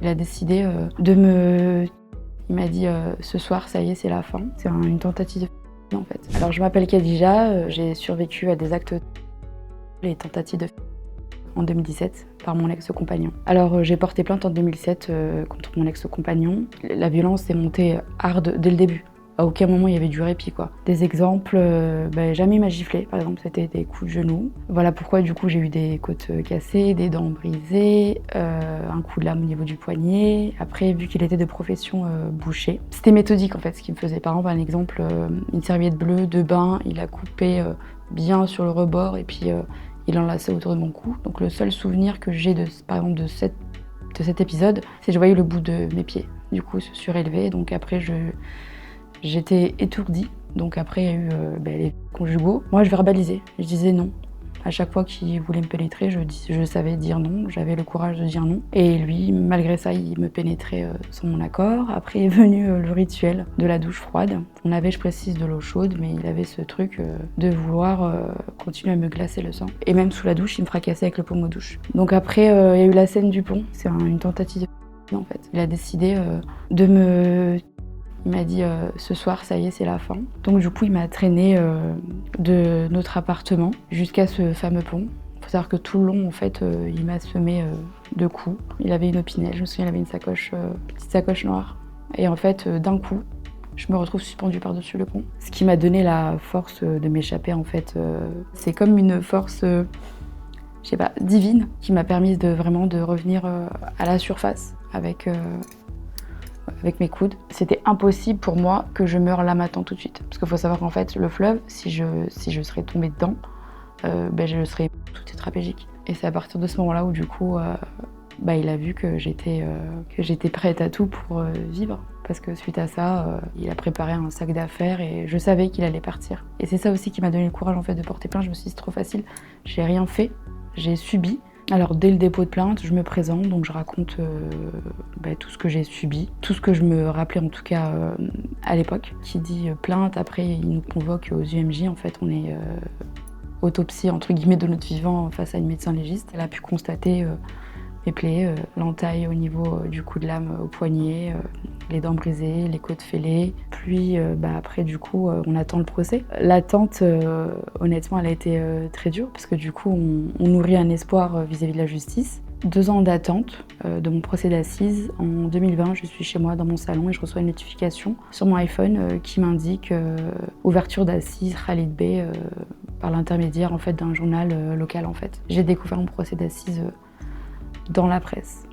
Il a décidé de me... Il m'a dit ce soir, ça y est, c'est la fin. C'est une tentative de en fait. Alors je m'appelle Khadija, j'ai survécu à des actes les tentatives de en 2017 par mon ex-compagnon. Alors j'ai porté plainte en 2007 contre mon ex-compagnon. La violence est montée hard dès le début. À aucun moment il y avait du répit quoi. Des exemples, jamais il m'a giflé par exemple, c'était des coups de genoux. Voilà pourquoi du coup j'ai eu des côtes cassées, des dents brisées, un coup de lame au niveau du poignet. Après vu qu'il était de profession boucher, c'était méthodique en fait ce qu'il me faisait. Par exemple un exemple, une serviette bleue de bain, il a coupé bien sur le rebord et puis il enlaçait autour de mon cou. Donc le seul souvenir que j'ai par exemple de cet épisode, c'est que je voyais le bout de mes pieds du coup se surélever. Donc après j'étais étourdie, donc après il y a eu les conjugaux. Moi je verbalisais, je disais non. À chaque fois qu'il voulait me pénétrer, je savais dire non, j'avais le courage de dire non. Et lui, malgré ça, il me pénétrait sans mon accord. Après est venu le rituel de la douche froide. On avait, je précise, de l'eau chaude, mais il avait ce truc de vouloir continuer à me glacer le sang. Et même sous la douche, il me fracassait avec le pommeau de douche. Donc après, il y a eu la scène du pont, c'est une tentative de en fait. Il a décidé de me... Il m'a dit ce soir, ça y est, c'est la fin. Donc du coup, il m'a traîné de notre appartement jusqu'à ce fameux pont. Il faut savoir que tout le long, en fait, il m'a semé de coups. Il avait une opinel, je me souviens, il avait une petite sacoche noire. Et en fait, d'un coup, je me retrouve suspendue par-dessus le pont. Ce qui m'a donné la force de m'échapper, en fait. C'est comme une force, je sais pas, divine, qui m'a permis de vraiment de revenir à la surface avec mes coudes. C'était impossible pour moi que je meure là maintenant tout de suite. Parce qu'il faut savoir qu'en fait, le fleuve, si je serais tombée dedans, je serais tout tétraplégique. Et c'est à partir de ce moment-là où du coup, il a vu que j'étais prête à tout pour vivre. Parce que suite à ça, il a préparé un sac d'affaires et je savais qu'il allait partir. Et c'est ça aussi qui m'a donné le courage en fait de porter plainte. Je me suis dit c'est trop facile, j'ai rien fait, j'ai subi. Alors dès le dépôt de plainte, je me présente, donc je raconte tout ce que j'ai subi, tout ce que je me rappelais en tout cas à l'époque. Qui dit plainte, après il nous convoque aux UMJ, en fait on est autopsie entre guillemets de notre vivant face à une médecin légiste. Elle a pu constater mes plaies, l'entaille au niveau du coup de lame au poignet, les dents brisées, les côtes fêlées. Puis après du coup on attend le procès. L'attente honnêtement elle a été très dure parce que du coup on nourrit un espoir vis-à-vis de la justice. 2 ans d'attente de mon procès d'assises. En 2020, je suis chez moi dans mon salon et je reçois une notification sur mon iPhone qui m'indique ouverture d'assises Khalid Bey par l'intermédiaire en fait d'un journal local en fait. J'ai découvert mon procès d'assises dans la presse.